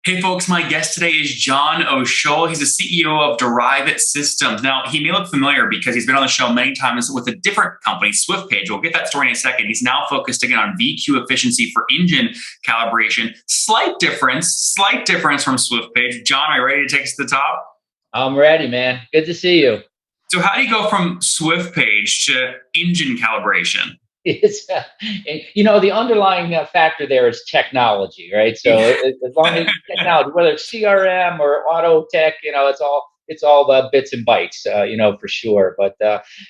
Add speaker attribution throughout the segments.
Speaker 1: Hey folks, my guest today is John O'Sholl. He's the CEO of Derive Systems. Now, he may look familiar because he's been on the show many times with a different company, SwiftPage. We'll get that story in a second. He's now focused again on VQ efficiency for engine calibration. Slight difference from SwiftPage. John, are you ready to take us to the top?
Speaker 2: I'm ready, man. Good to see you.
Speaker 1: So, how do you go from SwiftPage to engine calibration?
Speaker 2: It's, the underlying factor there is technology, right? So
Speaker 1: Yeah.
Speaker 2: as long as technology, whether it's CRM or auto tech, it's all the bits and bytes, for sure. But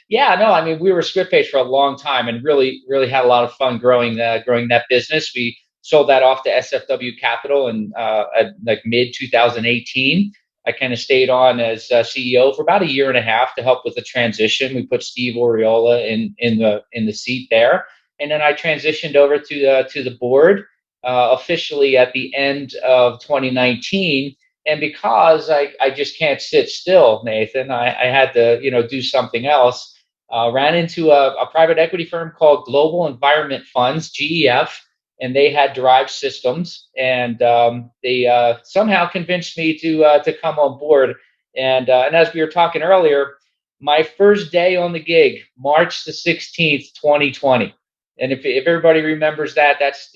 Speaker 2: yeah, no, I mean, we were SwiftPage for a long time and really, really had a lot of fun growing that business. We sold that off to SFW Capital in at like mid 2018. I kind of stayed on as CEO for about a year and a half to help with the transition. We put Steve Oriola in the seat there, and then I transitioned over to the board officially at the end of 2019. And because I just can't sit still, Nathan, I had to do something else. Ran into a private equity firm called Global Environment Funds (GEF), and they had derived systems, and they somehow convinced me to come on board. And as we were talking earlier, my first day on the gig, March the 16th, 2020. And if everybody remembers that, that's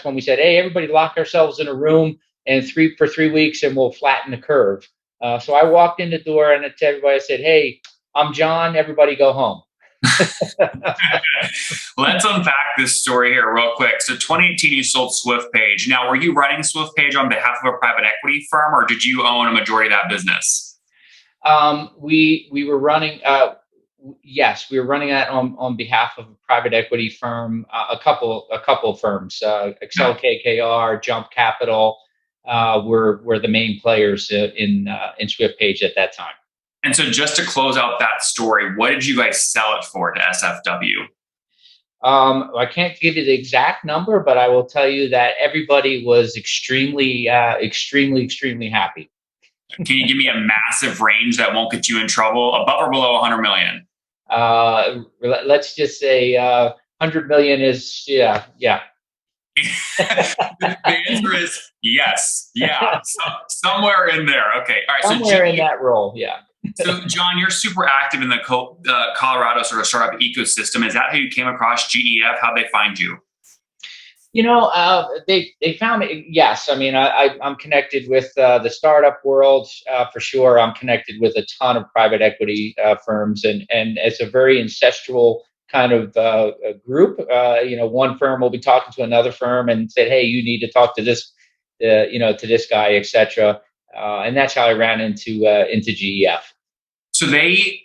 Speaker 2: when we said, hey, everybody lock ourselves in a room and for 3 weeks, and we'll flatten the curve. So I walked in the door and to everybody, I said, hey, I'm John. Everybody go home.
Speaker 1: Let's unpack this story here real quick. So 2018, you sold SwiftPage. Now, were you running SwiftPage on behalf of a private equity firm, or did you own a majority of that business?
Speaker 2: We were running. Yes, we were running that on behalf of a private equity firm, a couple of firms, Excel KKR, Jump Capital, were the main players in SwiftPage at that time.
Speaker 1: And so just to close out that story, what did you guys sell it for to SFW?
Speaker 2: I can't give you the exact number, but I will tell you that everybody was extremely happy.
Speaker 1: Can you give me a massive range that won't get you in trouble, above or below 100 million?
Speaker 2: Let's just say 100 million is, yeah, yeah.
Speaker 1: The answer is yes. Yeah. So, somewhere in there. Okay. All right.
Speaker 2: Somewhere in that role, yeah.
Speaker 1: So, John, you're super active in the Colorado sort of startup ecosystem. Is that how you came across GEF? How'd they find you?
Speaker 2: They found me. Yes, I mean I'm connected with the startup world for sure. I'm connected with a ton of private equity firms, and it's a very ancestral kind of group. One firm will be talking to another firm and said, "Hey, you need to talk to this, to this guy, etc." And that's how I ran into GEF.
Speaker 1: So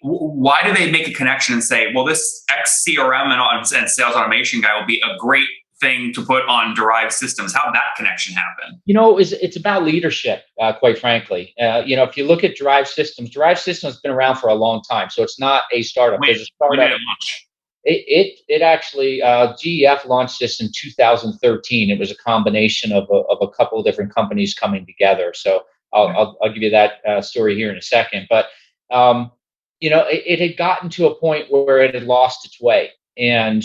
Speaker 1: why do they make a connection and say, well, this ex CRM and sales automation guy will be a great thing to put on Derived Systems? How did that connection happen?
Speaker 2: It's about leadership, quite frankly. If you look at Derived Systems has been around for a long time, so it's not a startup.
Speaker 1: Wait,
Speaker 2: There's a startup.
Speaker 1: when did it launch?
Speaker 2: It actually GEF launched this in 2013. It was a combination of a couple of different companies coming together. So I'll give you that story here in a second. But it had gotten to a point where it had lost its way. And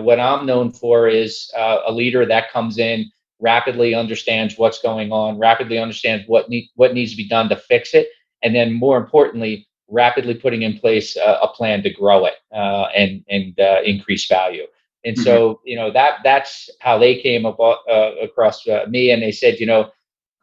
Speaker 2: what I'm known for is a leader that comes in, rapidly understands what's going on, rapidly understands what needs to be done to fix it, and then more importantly, rapidly putting in place a plan to grow it and increase value. And so that's how they came across me, and they said,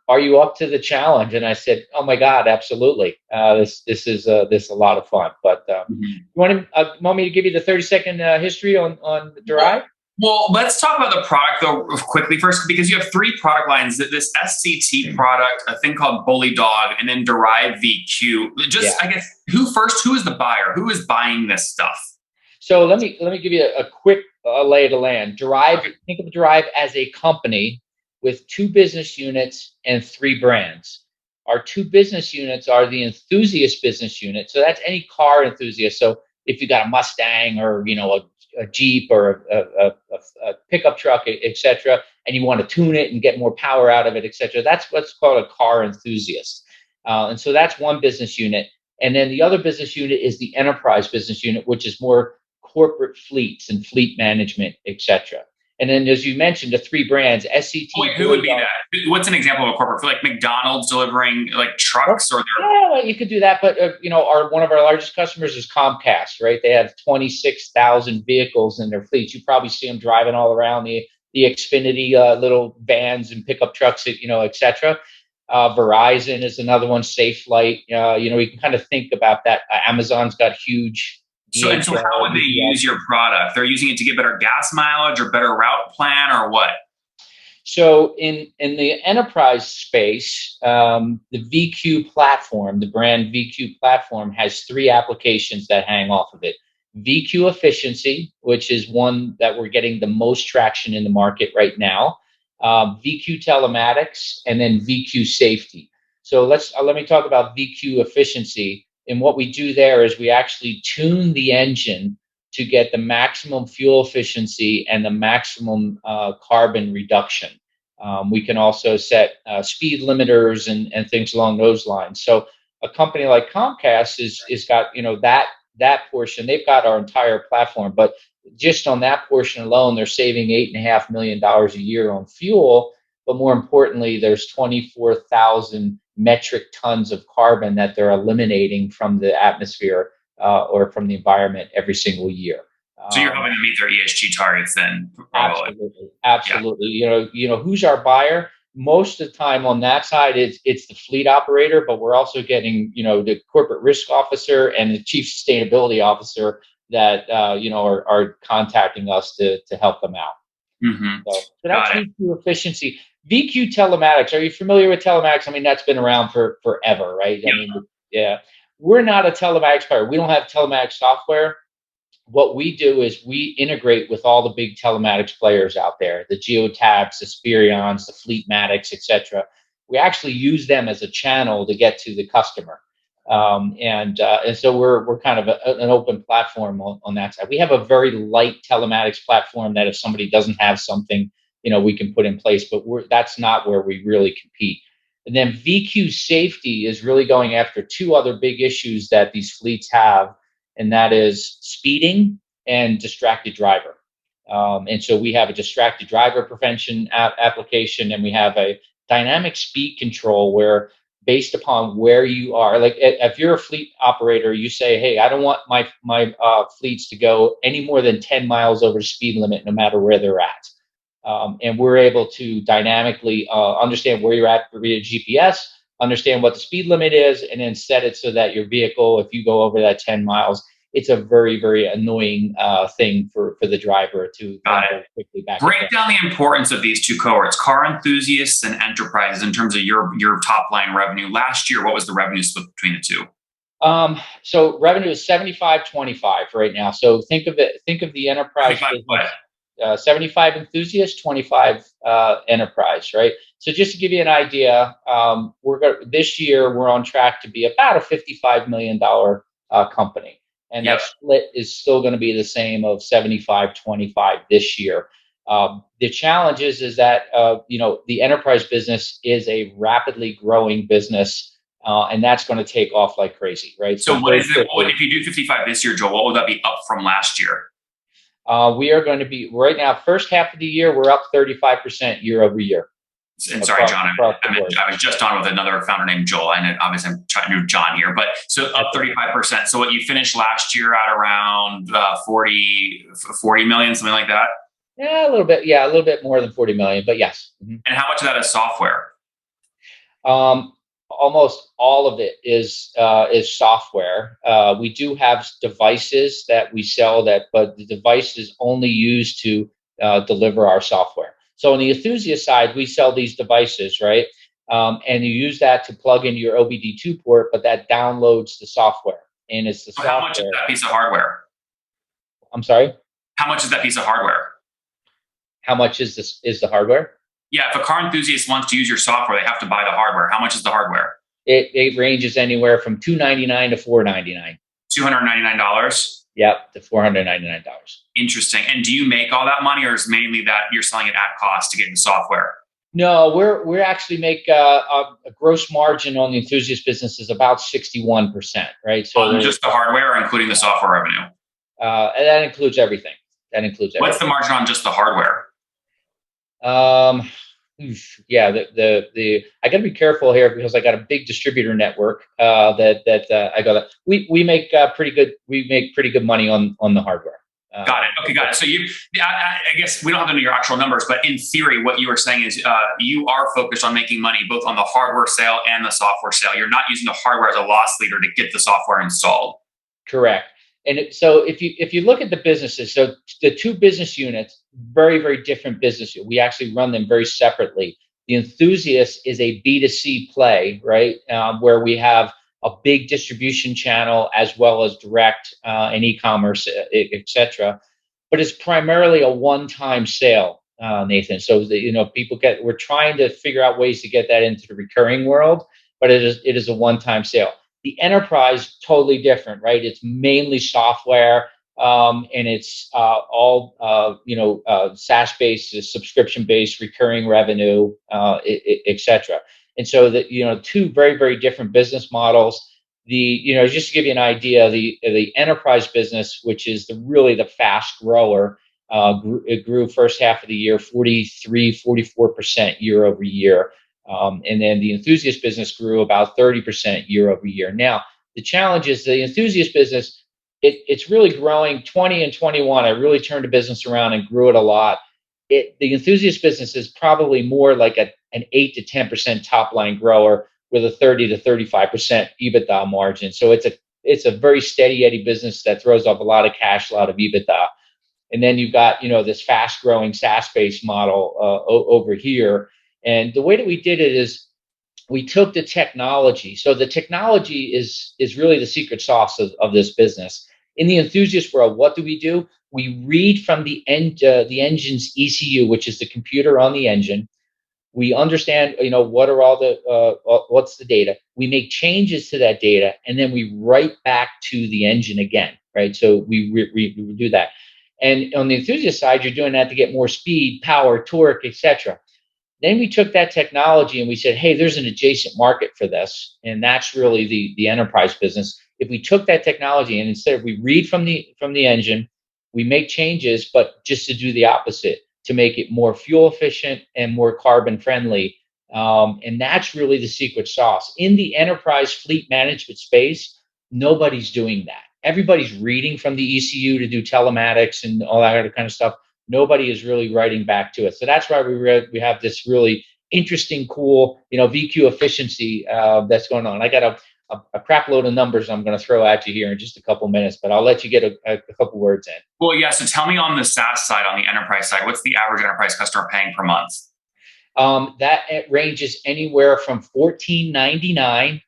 Speaker 2: are you up to the challenge? And I said, oh my God, absolutely. This is a lot of fun. But you want me to give you the 30-second history on Derive?
Speaker 1: Well, let's talk about the product though quickly first, because you have three product lines: this SCT product, a thing called Bully Dog, and then Derive VQ. I guess who is the buyer? Who is buying this stuff?
Speaker 2: So let me give you a quick lay of the land. Derive. Think of Derive as a company with two business units and three brands. Our two business units are the enthusiast business unit. So that's any car enthusiast. So if you got a Mustang or a Jeep or a pickup truck, etc., and you want to tune it and get more power out of it, etc., that's what's called a car enthusiast. And so that's one business unit. And then the other business unit is the enterprise business unit, which is more corporate fleets and fleet management, etc. And then, as you mentioned, the three brands,
Speaker 1: Wait,
Speaker 2: SCT,
Speaker 1: who would be
Speaker 2: Bulldog.
Speaker 1: that? What's an example of a corporate? For like McDonald's delivering like trucks or their.
Speaker 2: Yeah, well, you could do that, but one of our largest customers is Comcast, right? They have 26,000 vehicles in their fleets. You probably see them driving all around the Xfinity little vans and pickup trucks, et cetera. Verizon is another one. Safe Light. You can kind of think about that. Amazon's got huge
Speaker 1: So how
Speaker 2: DHL,
Speaker 1: would they use your product? They're using it to get better gas mileage or better route plan or what?
Speaker 2: So in the enterprise space, the VQ platform, the brand VQ platform, has three applications that hang off of it. VQ efficiency, which is one that we're getting the most traction in the market right now. VQ telematics, and then VQ safety. So let me talk about VQ efficiency. And what we do there is we actually tune the engine to get the maximum fuel efficiency and the maximum carbon reduction. We can also set speed limiters and things along those lines. So a company like Comcast is got that portion. They've got our entire platform, but just on that portion alone, they're saving $8.5 million a year on fuel. But more importantly, there's 24,000 metric tons of carbon that they're eliminating from the atmosphere or from the environment every single year.
Speaker 1: So you're hoping to meet their ESG targets then, probably.
Speaker 2: Absolutely. Yeah. Who's our buyer? Most of the time on that side, it's the fleet operator, but we're also getting, the corporate risk officer and the chief sustainability officer that, are contacting us to help them out.
Speaker 1: Mm-hmm.
Speaker 2: So that's VQ efficiency. VQ telematics. Are you familiar with telematics? I mean, that's been around for forever, right?
Speaker 1: Yeah.
Speaker 2: I mean, yeah. We're not a telematics player. We don't have telematics software. What we do is we integrate with all the big telematics players out there, the Geotabs, the Spirions, the Fleetmatics, etc. We actually use them as a channel to get to the customer. And so we're kind of an open platform on that side. We have a very light telematics platform that if somebody doesn't have something, we can put in place, but that's not where we really compete. And then VQ safety is really going after two other big issues that these fleets have, and that is speeding and distracted driver. And so we have a distracted driver prevention application, and we have a dynamic speed control where, based upon where you are, like if you're a fleet operator, you say, hey, I don't want my fleets to go any more than 10 miles over the speed limit, no matter where they're at. And we're able to dynamically understand where you're at via GPS, understand what the speed limit is, and then set it so that your vehicle, if you go over that 10 miles, it's a very, very annoying thing for the driver to quickly back.
Speaker 1: Break down the importance of these two cohorts, car enthusiasts and enterprises, in terms of your top line revenue. Last year, what was the revenue split between the two?
Speaker 2: So revenue is 75-25 right now. So think of the enterprise business. 75 enthusiasts, 25 enterprise, right? So just to give you an idea, this year we're on track to be about a $55 million company, and that split is still going to be the same of 75-25 this year. The challenge is that the enterprise business is a rapidly growing business, and that's going to take off like crazy, right?
Speaker 1: So what is it? If you do 55 this year, Joel, what would that be up from last year?
Speaker 2: We are going to be right now, first half of the year, we're up 35% year over year.
Speaker 1: And sorry, John, I was just on with another founder named Joel, and obviously I'm trying to do John here, but so up 35%. So what you finished last year at around 40 million, something like that?
Speaker 2: Yeah, a little bit. Yeah, a little bit more than 40 million, but yes.
Speaker 1: Mm-hmm. And how much of that is software?
Speaker 2: Almost all of it is software. We do have devices that we sell but the device is only used to deliver our software. So on the enthusiast side, we sell these devices, right? And you use that to plug into your OBD2 port, but that downloads the software, and it's the software.
Speaker 1: How much is that piece of hardware?
Speaker 2: I'm sorry?
Speaker 1: How much is that piece of hardware?
Speaker 2: How much is the hardware?
Speaker 1: Yeah, if a car enthusiast wants to use your software, they have to buy the hardware. How much is the hardware?
Speaker 2: It ranges anywhere from $299 to $499.
Speaker 1: $299?
Speaker 2: Yep, to $499.
Speaker 1: Interesting. And do you make all that money, or is mainly that you're selling it at cost to get the software?
Speaker 2: No, we're actually make a gross margin on the enthusiast business is about 61%, right? So
Speaker 1: on just the hardware, or including the software revenue?
Speaker 2: And that includes everything.
Speaker 1: What's the margin on just the hardware?
Speaker 2: Um, yeah, the I got to be careful here because I got a big distributor network that I got. We make pretty good money on the hardware.
Speaker 1: Got it. Okay, got it. So I guess we don't have to know your actual numbers, but in theory, what you are saying is you are focused on making money both on the hardware sale and the software sale. You're not using the hardware as a loss leader to get the software installed.
Speaker 2: Correct. So if you look at the businesses, so the two business units, very different business. We actually run them very separately. The Enthusiast is a B2C play, right, where we have a big distribution channel as well as direct and e-commerce, et cetera. But it's primarily a one-time sale, Nathan. So we're trying to figure out ways to get that into the recurring world, but it is a one-time sale. The enterprise, totally different, right? It's mainly software, and it's all SaaS-based, subscription-based, recurring revenue, et cetera. And so two very different business models. Just to give you an idea, the enterprise business, which is really the fast grower, it grew first half of the year 44% year over year. And then the Enthusiast business grew about 30% year over year. Now, the challenge is the Enthusiast business, it's really growing 20 and 21. I really turned the business around and grew it a lot. The Enthusiast business is probably more like an 8 to 10% top line grower with a 30 to 35% EBITDA margin. So it's a very steady Eddie business that throws off a lot of cash, a lot of EBITDA. And then you've got this fast growing SaaS based model over here. And the way that we did it is we took the technology. So the technology is really the secret sauce of this business. In the Enthusiast world, what do? We read from the engine's ECU, which is the computer on the engine. We understand, what are all what's the data. We make changes to that data, and then we write back to the engine again, right? So we do that. And on the Enthusiast side, you're doing that to get more speed, power, torque, etc. Then we took that technology and we said, hey, there's an adjacent market for this. And that's really the enterprise business. If we took that technology and instead of we read from the engine, we make changes, but just to do the opposite, to make it more fuel efficient and more carbon friendly. And that's really the secret sauce. In the enterprise fleet management space, nobody's doing that. Everybody's reading from the ECU to do telematics and all that other kind of stuff. Nobody is really writing back to it. So that's why we have this really interesting, cool, VQ efficiency that's going on. I got a crap load of numbers I'm going to throw at you here in just a couple minutes, but I'll let you get a couple words in.
Speaker 1: Well, yeah. So tell me on the SaaS side, on the enterprise side, what's the average enterprise customer paying per month?
Speaker 2: That it ranges anywhere from $14.99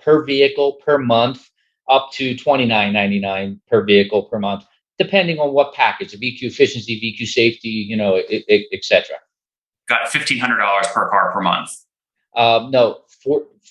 Speaker 2: per vehicle per month up to $29.99 per vehicle per month, depending on what package, VQ efficiency, VQ safety, et cetera.
Speaker 1: Got $1,500 per car per month.
Speaker 2: No,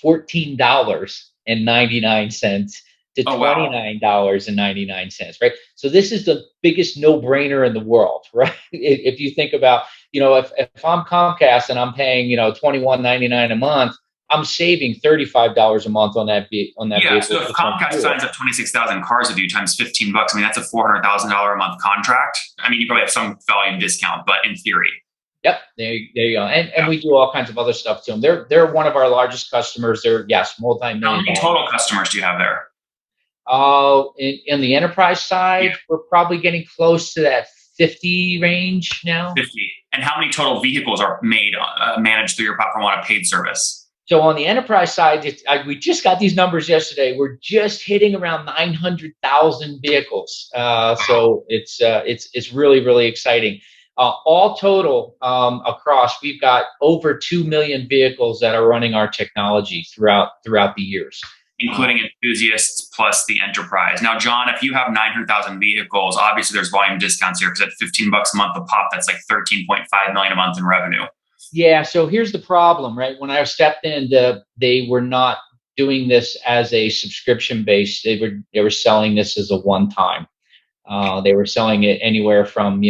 Speaker 2: $14.99 to $29.99, right? So this is the biggest no-brainer in the world, right? If you think about, if I'm Comcast and I'm paying, $21.99 a month, I'm saving $35 a month on that vehicle.
Speaker 1: Yeah, so if Comcast signs up 26,000 cars with you times $15, I mean, that's a $400,000 a month contract. I mean, you probably have some volume discount, but in theory.
Speaker 2: Yep, there you go. And we do all kinds of other stuff to them. They're one of our largest customers. They're, yes, multi-million.
Speaker 1: How many total customers do you have there?
Speaker 2: In the enterprise side, we're probably getting close to that 50 range now.
Speaker 1: 50. And how many total vehicles are managed through your platform on a paid service?
Speaker 2: So on the enterprise side, we just got these numbers yesterday. We're just hitting around 900,000 vehicles. So it's really exciting. All total across, we've got over 2 million vehicles that are running our technology throughout the years,
Speaker 1: including enthusiasts plus the enterprise. Now, John, if you have 900,000 vehicles, obviously there's volume discounts here because at $15 a month a pop, that's like 13.5 million a month in revenue.
Speaker 2: Yeah. So here's the problem, right? When I stepped in, they were not doing this as a subscription base. They were selling this as a one-time. They were selling it anywhere from,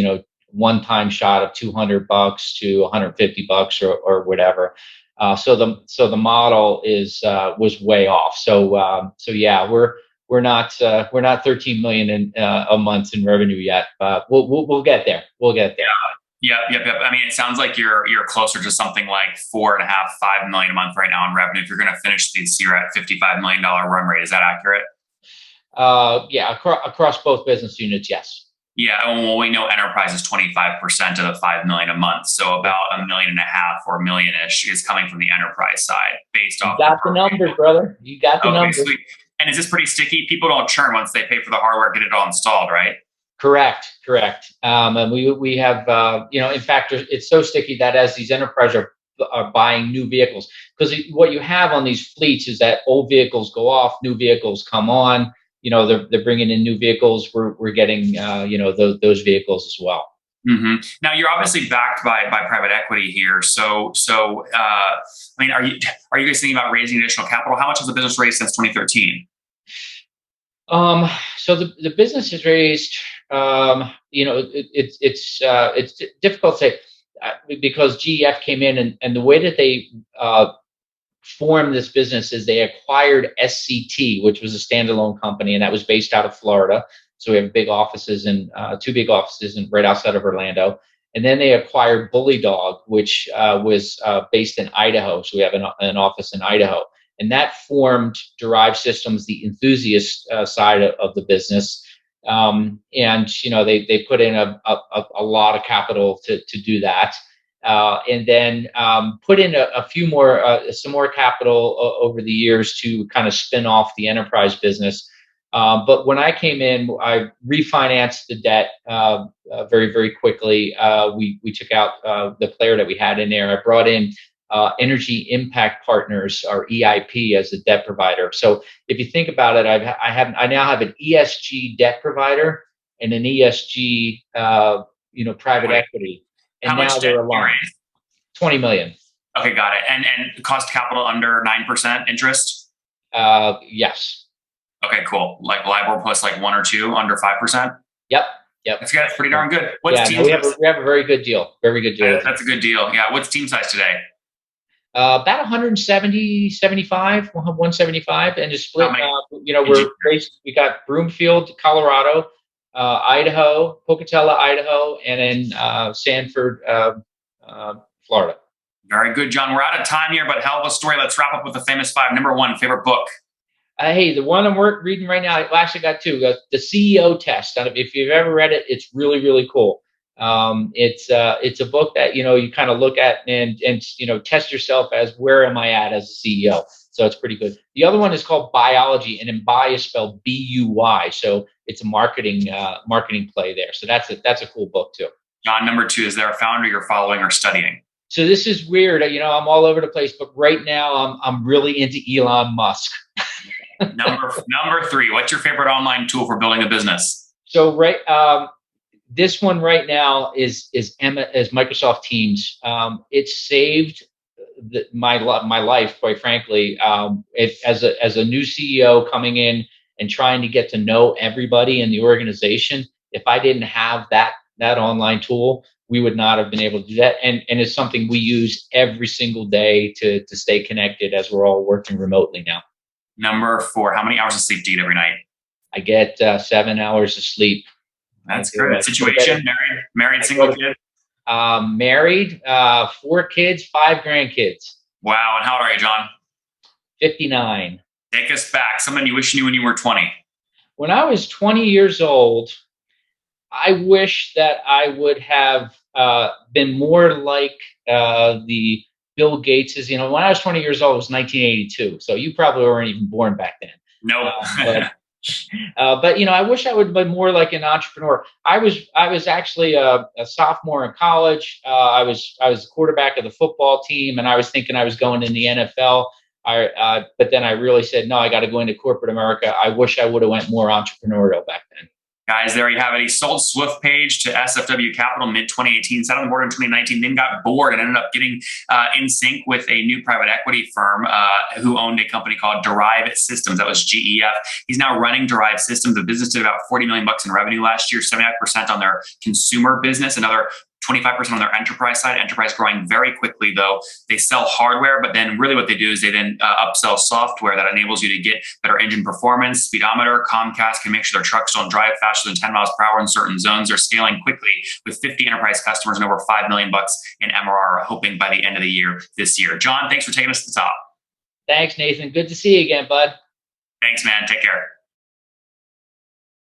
Speaker 2: one-time shot of $200 to $150 or whatever. So the model was way off. So yeah, we're not 13 million a month in revenue yet, but we'll get there. We'll get there.
Speaker 1: Yep. I mean, it sounds like you're closer to something like 4.5, 5 million a month right now in revenue. If you're going to finish this year at $55 million run rate, is that accurate?
Speaker 2: Yeah, across both business units, yes.
Speaker 1: Yeah, well, we know enterprise is 25% of the 5 million a month, so about 1.5 million or a million ish is coming from the enterprise side, based
Speaker 2: You
Speaker 1: off the
Speaker 2: got the numbers, brother. You got the
Speaker 1: Okay,
Speaker 2: numbers.
Speaker 1: sweet. And is this pretty sticky? People don't churn once they pay for the hardware, get it all installed, right?
Speaker 2: Correct. And we have in fact, it's so sticky that as these enterprises are buying new vehicles, because what you have on these fleets is that old vehicles go off, new vehicles come on. They're bringing in new vehicles. We're getting those vehicles as well.
Speaker 1: Mm-hmm. Now you're obviously backed by private equity here. I mean, are you guys thinking about raising additional capital? How much has the business raised since 2013?
Speaker 2: So the business has raised, it's difficult to say because GEF came in and the way that they formed this business is they acquired SCT, which was a standalone company, and that was based out of Florida. So we have big offices and two big offices right outside of Orlando. And then they acquired Bully Dog, which was based in Idaho. So we have an office in Idaho. And that formed Derived Systems, the enthusiast side of the business. They put in a lot of capital to do that. And then put in a few more, some more capital over the years to kind of spin off the enterprise business. But when I came in, I refinanced the debt very, very quickly. We took out the player that we had in there. I brought in Energy Impact Partners, or EIP, as a debt provider. So if you think about it, I now have an ESG debt provider and an ESG private equity. And
Speaker 1: how
Speaker 2: now
Speaker 1: much debt
Speaker 2: they're aligned. 20 million.
Speaker 1: Okay, got it. And cost of capital under 9% interest?
Speaker 2: Yes.
Speaker 1: Okay, cool. Like LIBOR plus like 1 or 2 under 5%?
Speaker 2: Yep.
Speaker 1: That's pretty darn good. What's team
Speaker 2: size? We have a very good deal. Very good deal.
Speaker 1: That's a good deal. Yeah. What's team size today?
Speaker 2: About 170, 75, 175, and just split. We got Broomfield, Colorado, Idaho, Pocatello, Idaho, and then Sanford, Florida.
Speaker 1: Very good, John. We're out of time here, but hell of a story. Let's wrap up with the famous 5. Number 1, favorite book.
Speaker 2: Hey, the one I'm reading right now, I actually got 2. The CEO Test. If you've ever read it, it's really, really cool. It's a book that you kind of look at and test yourself as where am I at as a CEO. So it's pretty good. The other one is called Biology, and then Buy is spelled B-U-Y. So it's a marketing play there. So that's a cool book too.
Speaker 1: John, number 2, is there a founder you're following or studying?
Speaker 2: So this is weird. I'm all over the place, but right now I'm really into Elon Musk.
Speaker 1: Number 3, what's your favorite online tool for building a business?
Speaker 2: So this one right now is Microsoft Teams. It saved my life, quite frankly. As a new CEO coming in and trying to get to know everybody in the organization, if I didn't have that online tool, we would not have been able to do that. And it's something we use every single day to stay connected as we're all working remotely now.
Speaker 1: Number 4, how many hours of sleep do you get every night?
Speaker 2: I get 7 hours of sleep.
Speaker 1: That's good. Situation? Married, single kid?
Speaker 2: Married, 4 kids, 5 grandkids.
Speaker 1: Wow. And how old are you, John?
Speaker 2: 59.
Speaker 1: Take us back. Someone you wish you knew when you were 20. When
Speaker 2: I was 20 years old, I wish that I would have been more like the Bill Gateses. When I was 20 years old, it was 1982. So you probably weren't even born back then.
Speaker 1: No.
Speaker 2: But I wish I would have been more like an entrepreneur. I was actually a sophomore in college. I was the quarterback of the football team, and I was thinking I was going in the NFL. But then I really said, no, I got to go into corporate America. I wish I would have went more entrepreneurial back then.
Speaker 1: Guys, there you have it. He sold SwiftPage to SFW Capital mid-2018, sat on the board in 2019, then got bored and ended up getting in sync with a new private equity firm who owned a company called Derived Systems. That was GEF. He's now running Derived Systems. The business did about $40 million in revenue last year, 79% on their consumer business, another 25% on their enterprise side. Enterprise growing very quickly, though. They sell hardware, but then really what they do is they then upsell software that enables you to get better engine performance. Speedometer, Comcast can make sure their trucks don't drive faster than 10 miles per hour in certain zones. They're scaling quickly with 50 enterprise customers and over $5 million in MRR, hoping by the end of the year this year. John, thanks for taking us to the top.
Speaker 2: Thanks, Nathan. Good to see you again, bud.
Speaker 1: Thanks, man. Take care.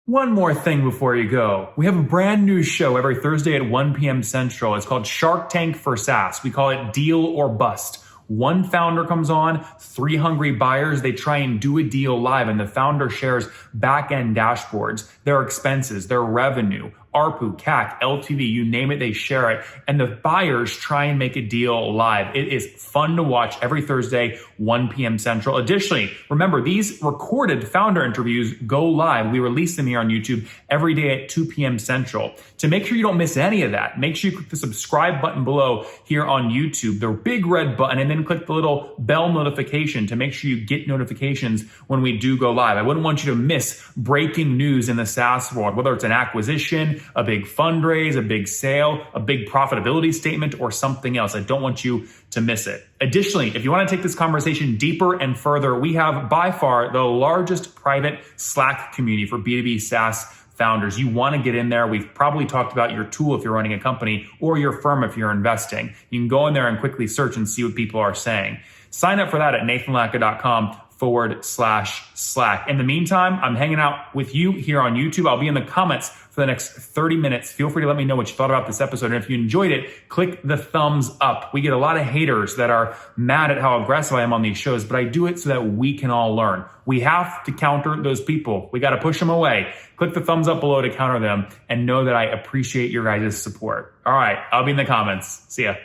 Speaker 3: One more thing before you go. We have a brand new show every Thursday at 1 p.m. Central. It's called Shark Tank for SaaS. We call it Deal or Bust. One founder comes on, 3 hungry buyers, they try and do a deal live, and the founder shares back-end dashboards, their expenses, their revenue, ARPU, CAC, LTV, you name it, they share it. And the buyers try and make a deal live. It is fun to watch every Thursday, 1 p.m. Central. Additionally, remember, these recorded founder interviews go live. We release them here on YouTube every day at 2 p.m. Central. To make sure you don't miss any of that, make sure you click the subscribe button below here on YouTube, the big red button, and then click the little bell notification to make sure you get notifications when we do go live. I wouldn't want you to miss breaking news in the SaaS world, whether it's an acquisition, a big fundraise, a big sale, a big profitability statement, or something else. I don't want you to miss it. Additionally, if you want to take this conversation deeper and further, we have by far the largest private Slack community for B2B SaaS founders. You want to get in there. We've probably talked about your tool if you're running a company or your firm if you're investing. You can go in there and quickly search and see what people are saying. Sign up for that at nathanlatka.com/Slack. In the meantime, I'm hanging out with you here on YouTube. I'll be in the comments for the next 30 minutes. Feel free to let me know what you thought about this episode. And if you enjoyed it, click the thumbs up. We get a lot of haters that are mad at how aggressive I am on these shows, but I do it so that we can all learn. We have to counter those people. We got to push them away. Click the thumbs up below to counter them and know that I appreciate your guys' support. All right, I'll be in the comments. See ya.